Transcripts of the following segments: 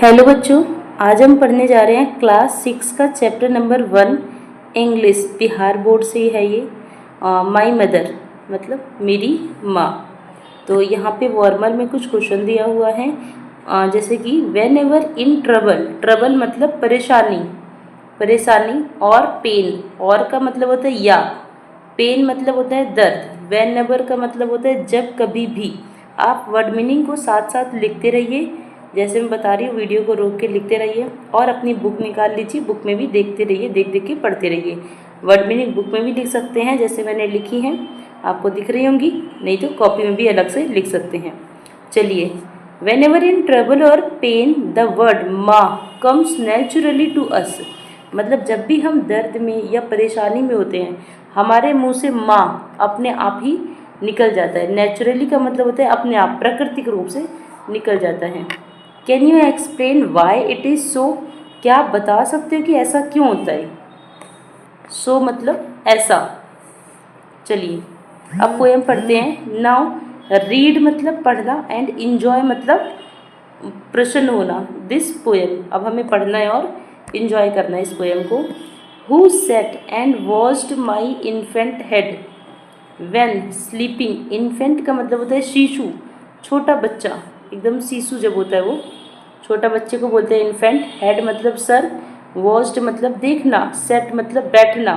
Hello बच्चों, आज हम पढ़ने जा रहे हैं क्लास 6 का chapter number 1 English. Bihar board से है ये। माई मदर मतलब मेरी माँ। तो यहाँ पे वॉर्मर में कुछ क्वेश्चन दिया हुआ है, जैसे कि when ever in trouble. Trouble मतलब परेशानी, परेशानी और पेन। और का मतलब होता है या, पेन मतलब होता है दर्द। वेन एवर का मतलब होता है जब कभी भी। आप वर्ड मीनिंग को साथ साथ लिखते रहिए, जैसे मैं बता रही हूँ वीडियो को रोक के लिखते रहिए और अपनी बुक निकाल लीजिए, बुक में भी देखते रहिए, देख देख के पढ़ते रहिए। वर्ड मीनिंग बुक में भी लिख सकते हैं जैसे मैंने लिखी हैं, आपको दिख रही होंगी, नहीं तो कॉपी में भी अलग से लिख सकते हैं। चलिए, वेन एवर इन ट्रबल और पेन द वर्ड माँ कम्स नेचुरली टू अस। मतलब जब भी हम दर्द में या परेशानी में होते हैं, हमारे मुंह से माँ अपने आप ही निकल जाता है। नेचुरली का मतलब होता है अपने आप, प्राकृतिक रूप से निकल जाता है। Can you explain why it is so. क्या आप बता सकते हो कि ऐसा क्यों होता है। सो मतलब ऐसा। चलिए अब पोएम पढ़ते हैं। नाउ रीड मतलब पढ़ना एंड इंजॉय मतलब प्रसन्न होना दिस पोएम। अब हमें पढ़ना है और इंजॉय करना है इस पोएम को। Who set and washed my infant head when sleeping. Infant का मतलब होता है शिशु, छोटा बच्चा, एकदम शिशु जब होता है वो, छोटा बच्चे को बोलते हैं इन्फेंट। हेड मतलब सर, वॉश्ड मतलब देखना, सेट मतलब बैठना,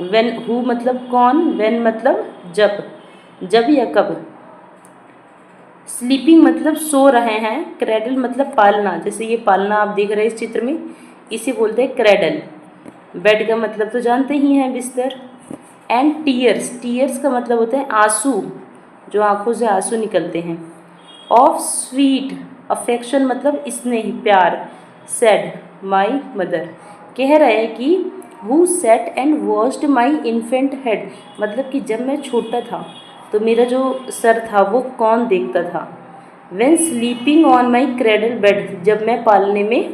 व्हेन हु मतलब कौन, व्हेन मतलब जब, जब या कब। स्लीपिंग मतलब सो रहे हैं, क्रेडल मतलब पालना, जैसे ये पालना आप देख रहे हैं इस चित्र में, इसे बोलते हैं क्रेडल। बेड का मतलब तो जानते ही हैं, बिस्तर। एंड टीयर्स, टीयर्स का मतलब होता है आंसू, जो आंखों से आंसू निकलते हैं। ऑफ स्वीट अफेक्शन मतलब स्नेह, प्यार। सेड माई मदर, कह रहे हैं कि who set and washed my infant head, मतलब कि जब मैं छोटा था तो मेरा जो सर था वो कौन देखता था। When sleeping on my cradle bed, जब मैं पालने में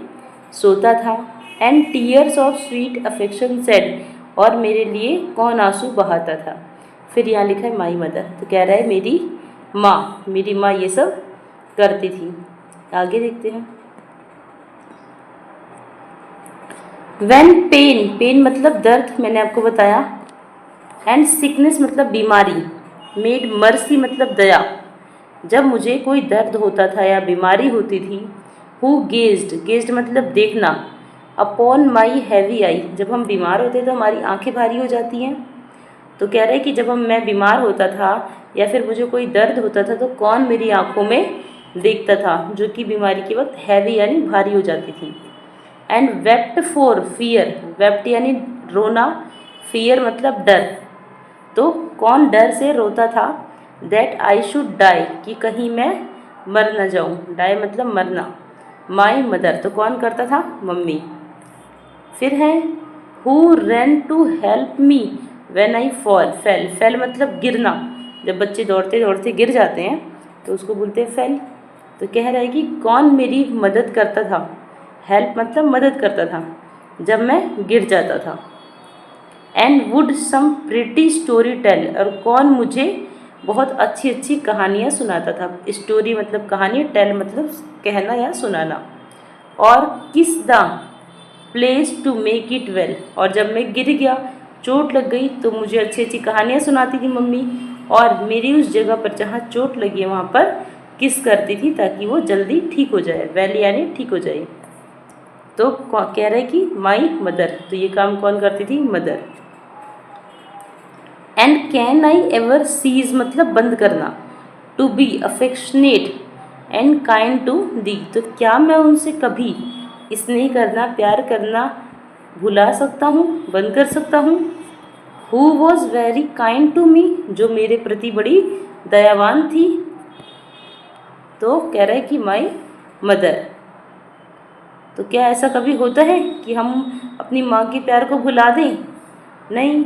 सोता था। And tears of sweet affection said, और मेरे लिए कौन आंसू बहाता था। फिर यहाँ लिखा है माई मदर, तो कह रहा है मेरी माँ, मेरी माँ ये सब करती थी। आगे देखते हैं। व्हेन पेन, पेन मतलब दर्द, मैंने आपको बताया। एंड सिकनेस मतलब बीमारी। मेड मर्सी मतलब दया, जब मुझे कोई दर्द होता था या बीमारी होती थी। हु गेज्ड, गेज्ड मतलब देखना। अपॉन माई हैवी आई, जब हम बीमार होते तो हमारी आंखें भारी हो जाती हैं, तो कह रहे हैं कि जब मैं बीमार होता था या फिर मुझे कोई दर्द होता था तो कौन मेरी आंखों में देखता था, जो कि बीमारी के वक्त हैवी यानी भारी हो जाती थी। And wept for fear, wept यानी रोना, फियर मतलब डर, तो कौन डर से रोता था। दैट आई शुड डाई, कि कहीं मैं मर न जाऊँ, डाई मतलब मरना। माई मदर, तो कौन करता था, मम्मी। फिर है who ran to help me when I fall, fell, fell मतलब गिरना, जब बच्चे दौड़ते दौड़ते गिर जाते हैं तो उसको बोलते हैं फेल। तो कह रहा है कि कौन मेरी मदद करता था, हेल्प मतलब मदद करता था, जब मैं गिर जाता था। And would some pretty story tell, और कौन मुझे बहुत अच्छी अच्छी कहानियाँ सुनाता था। स्टोरी मतलब कहानी, टेल मतलब कहना या सुनाना। और kiss the place to make it well, और जब मैं गिर गया, चोट लग गई, तो मुझे अच्छी अच्छी कहानियाँ सुनाती थी मम्मी, और मेरी उस जगह पर जहाँ चोट लगी है वहाँ पर किस करती थी ताकि वो जल्दी ठीक हो जाए, वेल यानी ठीक हो जाए। तो कह रहे कि माई मदर, तो ये काम कौन करती थी, mother. And can I ever cease मतलब बंद करना, to be affectionate and kind to thee, तो क्या मैं उनसे कभी स्नेह करना, प्यार करना भुला सकता हूँ, बंद कर सकता हूँ। Who was very kind to me, जो मेरे प्रति बड़ी दयावान थी, तो कह रहे कि माई मदर। तो क्या ऐसा कभी होता है कि हम अपनी माँ के प्यार को भुला दें, नहीं।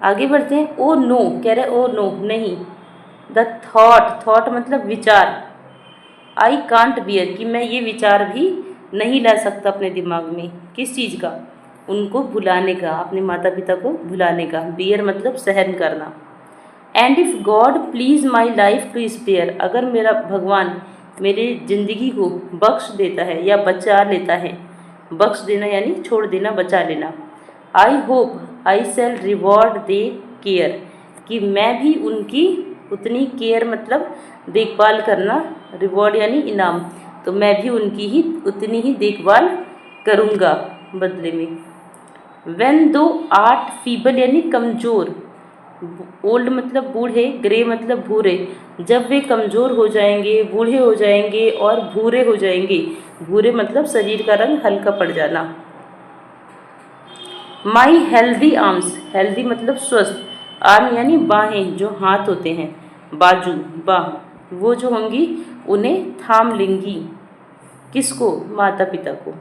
आगे बढ़ते हैं। ओ नो, कह रहे ओ नो नहीं। द थॉट, थॉट मतलब विचार। आई कांट बियर, कि मैं ये विचार भी नहीं ला सकता अपने दिमाग में, किस चीज़ का, उनको भुलाने का, अपने माता पिता को भुलाने का। बियर मतलब सहन करना। And if God please my life to spare, अगर मेरा भगवान मेरी ज़िंदगी को बख्श देता है या बचा लेता है। बख्श देना यानी छोड़ देना, बचा लेना। I hope I shall reward thy care, कि मैं भी उनकी उतनी केयर मतलब देखभाल करना, रिवॉर्ड यानी इनाम, तो मैं भी उनकी ही उतनी ही देखभाल करूँगा बदले में। वेन दो आर्ट फीबल यानी कमज़ोर, ओल्ड मतलब बूढ़े, ग्रे मतलब भूरे, जब वे कमज़ोर हो जाएंगे, बूढ़े हो जाएंगे और भूरे हो जाएंगे। भूरे मतलब शरीर का रंग हल्का पड़ जाना। माई हेल्दी आर्म्स, हेल्दी मतलब स्वस्थ, आर्म यानी बाहें, जो हाथ होते हैं, बाजू, बाह, वो जो होंगी उन्हें थाम लेंगी। किसको? माता पिता को।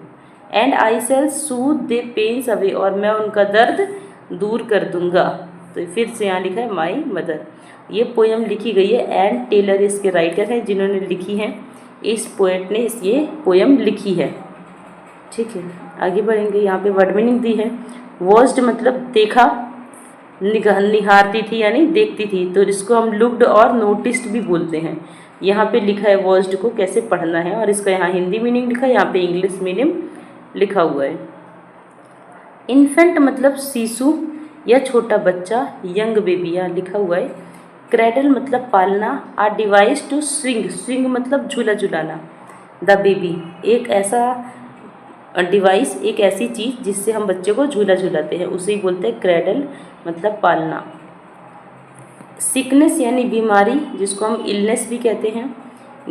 And I shall soothe thy pains away, और मैं उनका दर्द दूर कर दूंगा। तो फिर से यहाँ लिखा है माई मदर। ये पोएम लिखी गई है, एंड टेलर इसके राइटर हैं जिन्होंने लिखी हैं। इस पोएट ने ये पोएम लिखी है। ठीक है, आगे बढ़ेंगे। यहाँ पे वर्ड मीनिंग दी है। वॉच्ड मतलब देखा, निहारती थी यानी देखती थी, तो इसको हम लुक्ड और नोटिस्ड भी बोलते हैं। यहाँ पे लिखा है वॉच्ड को कैसे पढ़ना है, और इसका यहाँ हिंदी मीनिंग लिखा है, यहाँ पे इंग्लिश मीनिंग लिखा हुआ है। इन्फेंट मतलब शिशु या छोटा बच्चा, यंग बेबी यहाँ लिखा हुआ है। क्रेडल मतलब पालना, आ डिवाइस टू स्विंग, स्विंग मतलब झूला झुलाना, द बेबी एक ऐसा डिवाइस, एक ऐसी चीज़ जिससे हम बच्चे को झूला झुलाते हैं, उसे ही बोलते हैं क्रेडल मतलब पालना। सिकनेस यानी बीमारी, जिसको हम इलनेस भी कहते हैं।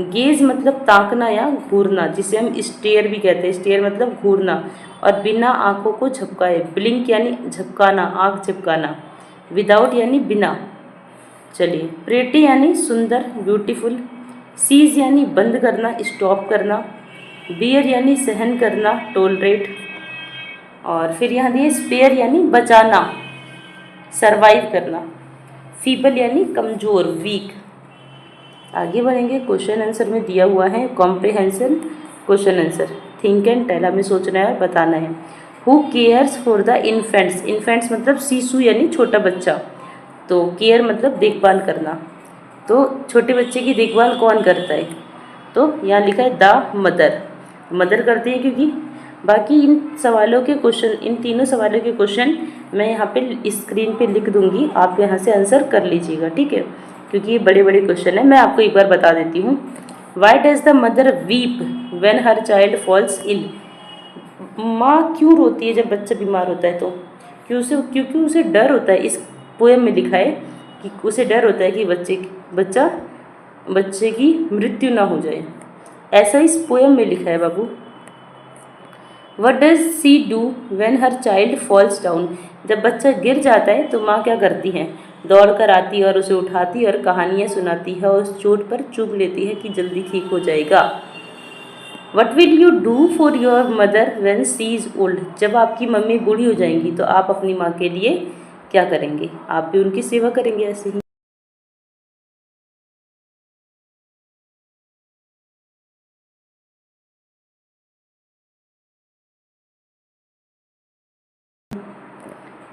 गेज मतलब ताकना या घूरना, जिसे हम स्टेयर भी कहते हैं, स्टेयर मतलब घूरना। और बिना आंखों को झपकाए, ब्लिंक यानी झपकाना, आंख झपकाना। विदाउट यानी बिना। चलिए, प्रेटी यानी सुंदर, ब्यूटीफुल। सीज यानी बंद करना, स्टॉप करना। बियर यानी सहन करना, टोलरेट। और फिर यहाँ दिए स्पेयर यानी बचाना, सरवाइव करना। फीबल यानी कमज़ोर, वीक। आगे बढ़ेंगे। क्वेश्चन आंसर में दिया हुआ है comprehension question answer. Think and tell, हमें सोचना है, बताना है। Who cares for the infants, infants मतलब शिशु यानी छोटा बच्चा, तो केयर मतलब देखभाल करना। तो छोटे बच्चे की देखभाल कौन करता है? तो यहाँ लिखा है द मदर, मदर करती है। क्योंकि बाकी इन सवालों के क्वेश्चन, इन तीनों सवालों के क्वेश्चन मैं यहाँ पे स्क्रीन पे लिख दूँगी, आप यहाँ से आंसर कर लीजिएगा, ठीक है, क्योंकि ये बड़े बड़े क्वेश्चन है। मैं आपको एक बार बता देती हूँ। Why does the mother weep when her child falls ill, माँ क्यों रोती है जब बच्चा बीमार होता है? तो क्योंकि उसे डर होता है। इस पोएम में लिखा है कि उसे डर होता है कि बच्चे की मृत्यु ना हो जाए, ऐसा इस पोएम में लिखा है बाबू। What does she do when her child falls down, जब बच्चा गिर जाता है तो माँ क्या करती है? दौड़ कर आती है और उसे उठाती है और कहानियाँ सुनाती है और उस चोट पर चुभ लेती है कि जल्दी ठीक हो जाएगा। What will you do for your mother when she is old, जब आपकी मम्मी बूढ़ी हो जाएंगी तो आप अपनी माँ के लिए क्या करेंगे? आप भी उनकी सेवा करेंगे ऐसे ही।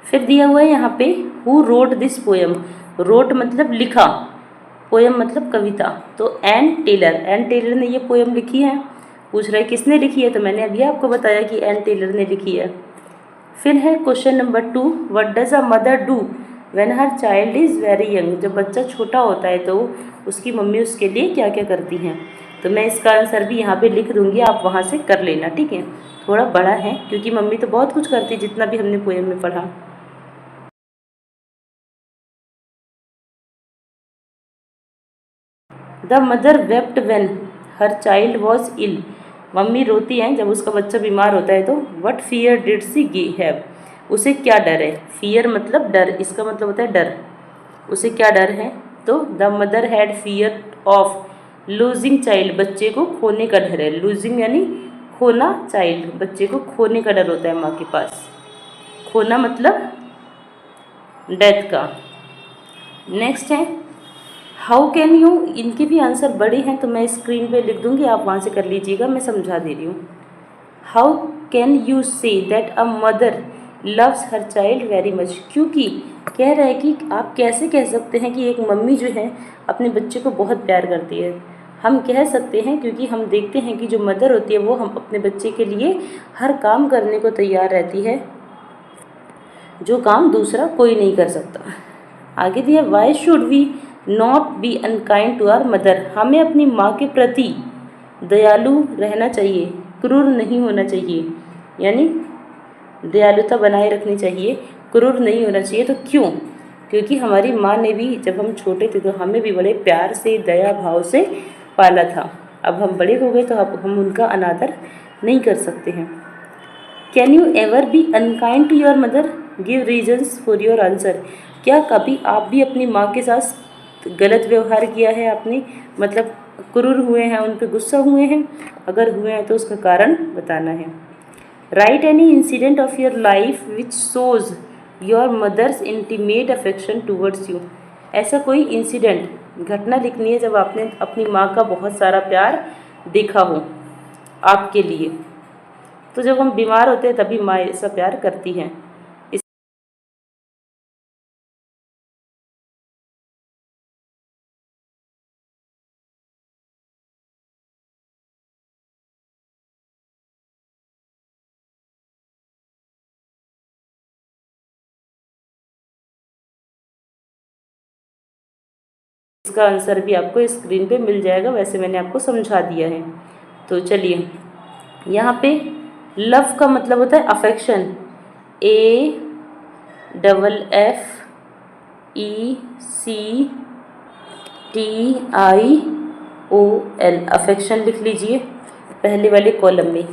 फिर दिया हुआ है यहाँ पे who wrote this poem, wrote मतलब लिखा, पोएम मतलब कविता, तो एन टेलर ने ये पोएम लिखी है। पूछ रहे किसने लिखी है, तो मैंने अभी आपको बताया कि एन टेलर ने लिखी है। फिर है question number 2, what does a mother do when her child is very young, जब बच्चा छोटा होता है तो उसकी मम्मी उसके लिए क्या क्या करती हैं? तो मैं इसका आंसर भी यहाँ पे लिख दूँगी, आप वहाँ से कर लेना, ठीक है। थोड़ा बड़ा है क्योंकि मम्मी तो बहुत कुछ करती है, जितना भी हमने पोएम में पढ़ा। The mother wept when her child was ill, मम्मी रोती हैं जब उसका बच्चा बीमार होता है। तो what fear did she have, उसे क्या डर है? फियर मतलब डर, इसका मतलब होता है डर, उसे क्या डर है? तो the mother had fear of losing child, बच्चे को खोने का डर है। लूजिंग यानी खोना, चाइल्ड बच्चे को खोने का डर होता है माँ के पास। खोना मतलब डेथ का। नेक्स्ट है हाउ कैन यू, इनके भी आंसर बड़े हैं तो मैं स्क्रीन पे लिख दूंगी, आप वहाँ से कर लीजिएगा, मैं समझा दे रही हूँ। How can you say that a mother loves her child very much, क्योंकि कह रहा है कि आप कैसे कह सकते हैं कि एक मम्मी जो है अपने बच्चे को बहुत प्यार करती है। हम कह सकते हैं क्योंकि हम देखते हैं कि जो मदर होती है वो हम अपने बच्चे के लिए हर काम करने को तैयार रहती है, जो काम दूसरा कोई नहीं कर सकता। आगे दिया why should we not be unkind to our mother. हमें अपनी माँ के प्रति दयालु रहना चाहिए, क्रूर नहीं होना चाहिए, यानी दयालुता बनाए रखनी चाहिए, क्रूर नहीं होना चाहिए। तो क्यों? क्योंकि हमारी माँ ने भी जब हम छोटे थे तो हमें भी बड़े प्यार से दया भाव से पाला था। अब हम बड़े हो गए तो अब हम उनका अनादर नहीं कर सकते हैं। Can you ever be unkind to your mother? Give reasons for your answer. क्या कभी आप भी अपनी माँ के साथ गलत व्यवहार किया है आपने, मतलब क्रूर हुए हैं, उन पर गुस्सा हुए हैं? अगर हुए हैं तो उसका कारण बताना है। Write any incident of your life which shows your mother's intimate affection towards you. ऐसा कोई इंसिडेंट, घटना लिखनी है जब आपने अपनी माँ का बहुत सारा प्यार देखा हो आपके लिए। तो जब हम बीमार होते हैं तभी माँ ऐसा प्यार करती हैं। इसका आंसर भी आपको स्क्रीन पे मिल जाएगा, वैसे मैंने आपको समझा दिया है। तो चलिए, यहाँ पे लव का मतलब होता है अफेक्शन, AFFECTION, अफेक्शन लिख लीजिए पहले वाले कॉलम में।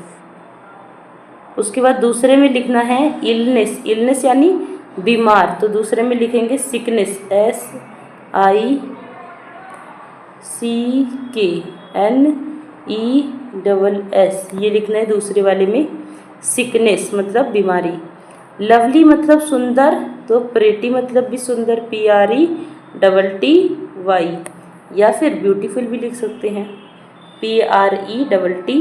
उसके बाद दूसरे में लिखना है इलनेस, इलनेस यानी बीमार, तो दूसरे में लिखेंगे सिकनेस, SICKNESS, ये लिखना है दूसरे वाले में। सिकनेस मतलब बीमारी। लवली मतलब सुंदर, तो प्रेटी मतलब भी सुंदर, PRETTY, या फिर ब्यूटीफुल भी लिख सकते हैं, PRETTY।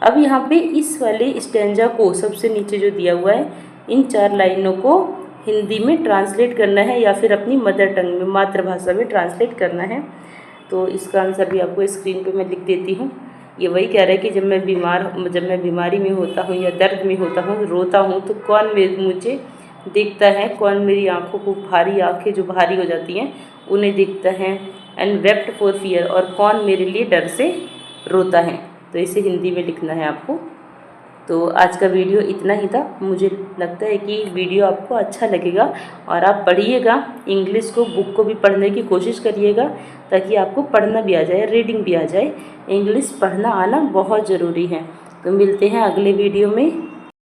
अब यहाँ पे इस वाले स्टैंजा को सबसे नीचे जो दिया हुआ है, इन 4 लाइनों को हिंदी में ट्रांसलेट करना है या फिर अपनी मदर टंग में, मातृभाषा में ट्रांसलेट करना है। तो इसका आंसर भी आपको स्क्रीन पे मैं लिख देती हूँ। ये वही कह रहा है कि जब मैं बीमारी में होता हूँ या दर्द में होता हूँ, रोता हूँ, तो कौन मुझे देखता है, कौन मेरी आँखों को, भारी आँखें जो भारी हो जाती हैं उन्हें देखता है, एंड वेप्ट फॉर फियर, और कौन मेरे लिए डर से रोता है। तो इसे हिंदी में लिखना है आपको। तो आज का वीडियो इतना ही था। मुझे लगता है कि वीडियो आपको अच्छा लगेगा और आप पढ़िएगा, इंग्लिश को, बुक को भी पढ़ने की कोशिश करिएगा ताकि आपको पढ़ना भी आ जाए, रीडिंग भी आ जाए। इंग्लिश पढ़ना आना बहुत ज़रूरी है। तो मिलते हैं अगले वीडियो में।